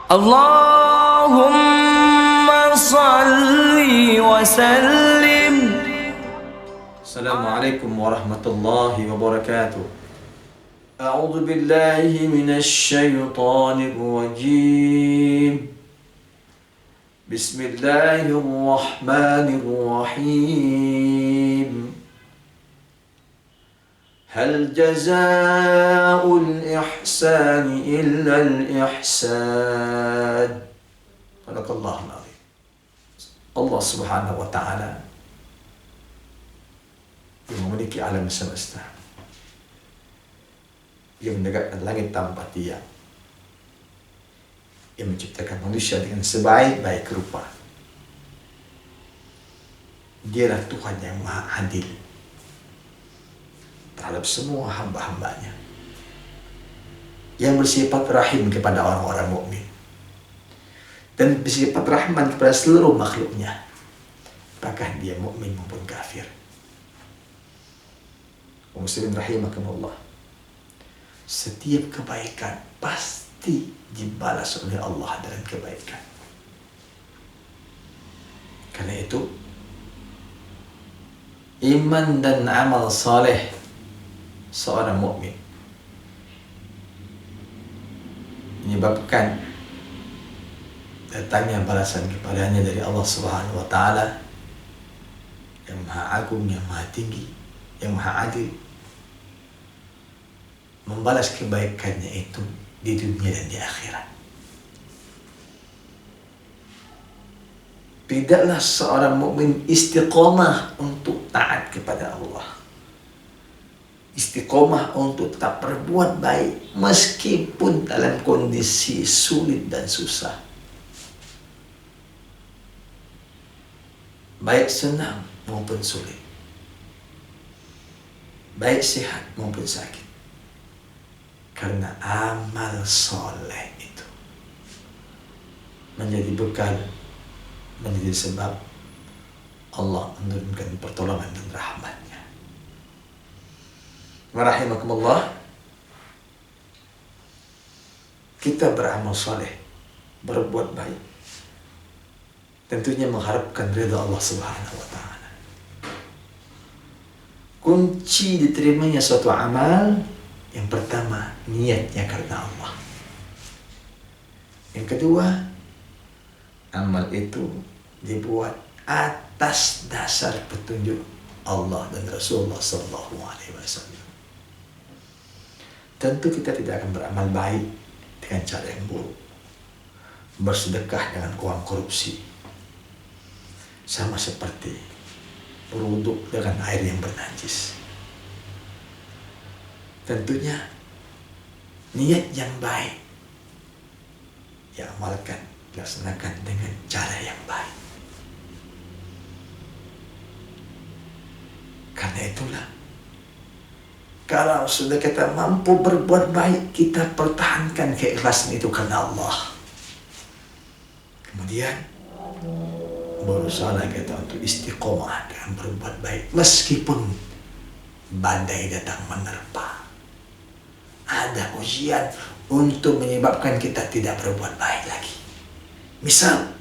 Allahumma salli wa sallim. Assalamualaikum warahmatullahi wabarakatuh. A'udzu billahi minasy syaithanir rajim. Bismillahirrahmanirrahim. Hal jazaa'ul ihsani illa al-ihsan. Sadaqallahul azim. Allah Subhanahu wa taala yang memiliki alam semesta, yang menegakkan langit tanpa tiang, yang menciptakan manusia dengan sebaik-baik rupa. Dialah Tuhan yang maha adil terhadap semua hamba-hambanya, yang bersifat rahim kepada orang-orang mukmin dan bersifat rahman kepada seluruh makhluknya, bahkan dia mukmin maupun kafir. Muslimin rahimakumullah, setiap kebaikan pasti dibalas oleh Allah dengan kebaikan. Karena itu, iman dan amal saleh seorang mukmin menyebabkan datangnya balasan kepadanya dari Allah Subhanahu wa taala yang maha agung, yang maha tinggi, yang maha adil, membalas kebaikannya itu di dunia dan di akhirat. Tidaklah seorang mukmin istiqomah untuk taat kepada Allah, istiqomah untuk tetap berbuat baik meskipun dalam kondisi sulit dan susah, baik senang maupun sulit, baik sehat maupun sakit. Karena amal soleh itu menjadi bekal, menjadi sebab Allah menurunkan pertolongan dan rahmatnya. Warahimakumullah, kita beramal soleh, berbuat baik, tentunya mengharapkan ridha Allah Subhanahu wa taala. Kunci diterimanya suatu amal, yang pertama, niatnya karena Allah. Yang kedua, amal itu dibuat atas dasar petunjuk Allah dan Rasulullah SAW. Tentu kita tidak akan beramal baik dengan cara yang buruk, bersedekah dengan uang korupsi, sama seperti berwudu dengan air yang bernajis. Tentunya niat yang baik diamalkan, dilaksanakan dengan cara yang baik. Karena itulah, kalau sudah kita mampu berbuat baik, kita pertahankan keikhlasan itu karena Allah. Kemudian berusaha kita untuk istiqomah dengan berbuat baik meskipun badai datang menerpa. Ada ujian untuk menyebabkan kita tidak berbuat baik lagi. Misal,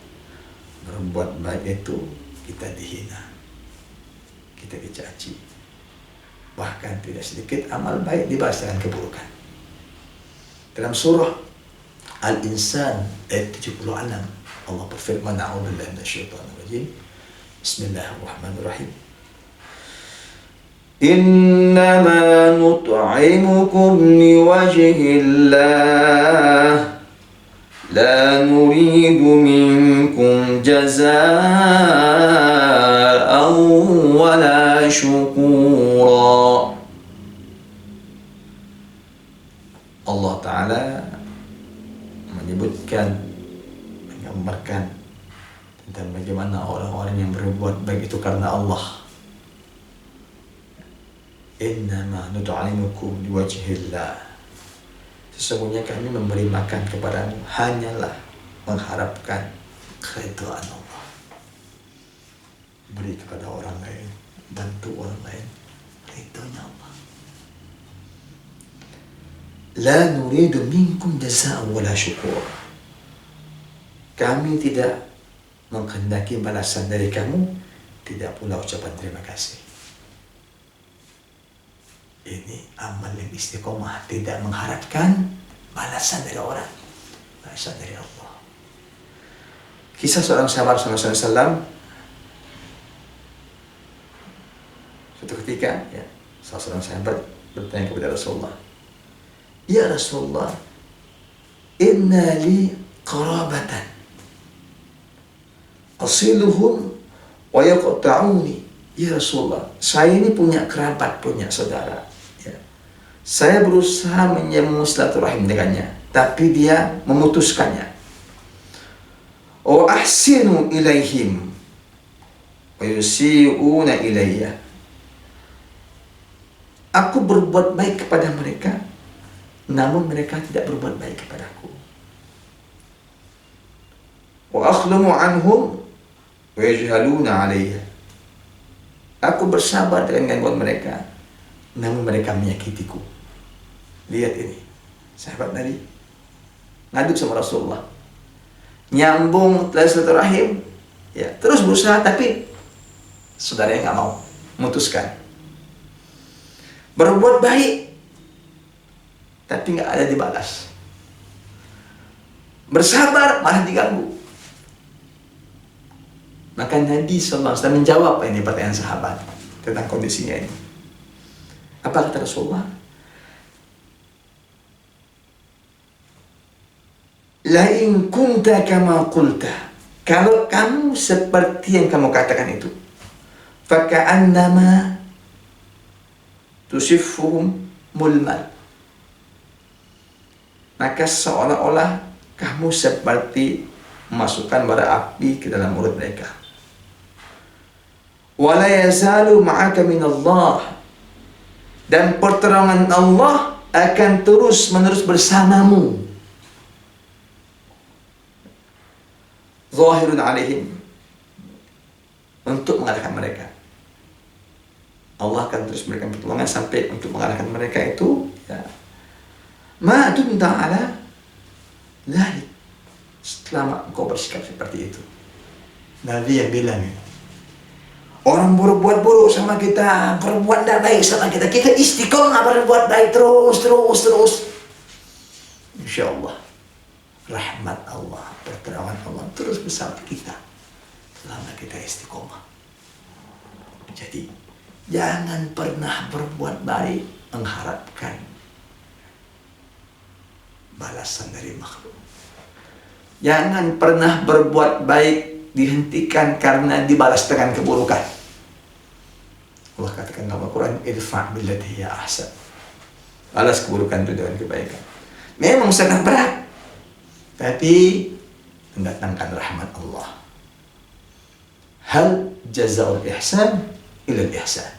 berbuat baik itu kita dihina, kita dicaci, bahkan tidak sedikit amal baik dibalas dengan keburukan. Dalam surah Al-Insan ayat 76, Allah berfirman, "A'udzubillahi minasyaitonir rajim. Bismillahirrahmanirrahim. Innama nut'imukum liwajhillah la nuridu minkum jazaa'an wala syukura." Allah Ta'ala menyebutkan, menggambarkan tentang bagaimana orang-orang yang berbuat baik itu karena Allah. Innama nut'imukum liwajhillah. Sesungguhnya kami memberi makan kepadamu hanyalah mengharapkan keridhaan Allah. Beri kepada orang lain, bantu orang lain, ridhonya Allah. La nuridu minkum jazaa'an wala syukur. kami tidak menghendaki balasan dari kamu, tidak pula ucapan terima kasih. Ini amal yang istiqomah, tidak mengharapkan balasan dari orang, balasan dari Allah. Kisah seorang sahabat Rasulullah SAW, suatu ketika ya, salah seorang sahabat bertanya kepada Rasulullah, ya Rasulullah, inna li qarabatan asiluhum wa yaqta'uni. Ya Rasulullah, saya ini punya kerabat, punya saudara ya. Saya berusaha menyambung silaturahim dengannya, tapi dia memutuskannya. Wa ahsinu ilaihim wa yusi'una ilayya. Aku berbuat baik kepada mereka, namun mereka tidak berbuat baik kepadaku. Wa akhlamu anhum wa yajhaluna alayya. Aku bersabar dengan gangguan mereka, namun mereka menyakitiku. Lihat ini, sahabat Nabi ngadu sama Rasulullah, nyambung silaturahim, ya terus berusaha, tapi saudaranya nggak mau, memutuskan. Berbuat baik, tapi nggak ada dibalas. Bersabar malah diganggu. Maka Nabi SAW menjawab ini pertanyaan sahabat tentang kondisinya ini. Apa kata Rasulullah? La in kunta kama qulta. Kalau kamu seperti yang kamu katakan itu, faka'annama tusiffuhum mulmal. Maka seolah-olah kamu seperti memasukkan bara api ke dalam mulut mereka. Wala yazalu ma'aka minallah. Dan pertolongan Allah akan terus-menerus bersamamu. Zahirun alaihim. Untuk mengalahkan mereka. Allah akan terus memberikan pertolongan sampai untuk mengalahkan mereka itu. Ya. Ma dumta ala dhalik. Setelah engkau bersikap seperti itu. Nabi yang bilang ya, orang berbuat buruk sama kita, berbuat tidak baik sama kita, kita istiqomah berbuat baik terus. Insya Allah rahmat Allah, pertolongan Allah terus bersama kita selama kita istiqomah. Jadi jangan pernah berbuat baik mengharapkan balasan dari makhluk. Jangan pernah berbuat baik dihentikan karena dibalas dengan keburukan. Allah katakan dalam Al-Quran, idfa' billati hiya ahsan. Balas keburukan itu dengan kebaikan. Memang sangat berat, tapi mendatangkan rahmat Allah. Hal jazaa'ul ihsan ila al-ihsan.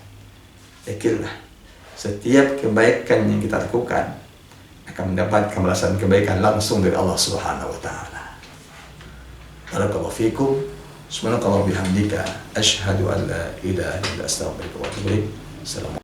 Yakinlah, setiap kebaikan yang kita lakukan akan mendapatkan balasan kebaikan langsung dari Allah Subhanahu wa taala. Barakallahu fikum. Subhanakallah bihamdika asyhadu an la ilaha illa anta astaghfiruka wa atubu ilaik. Assalamualaikum.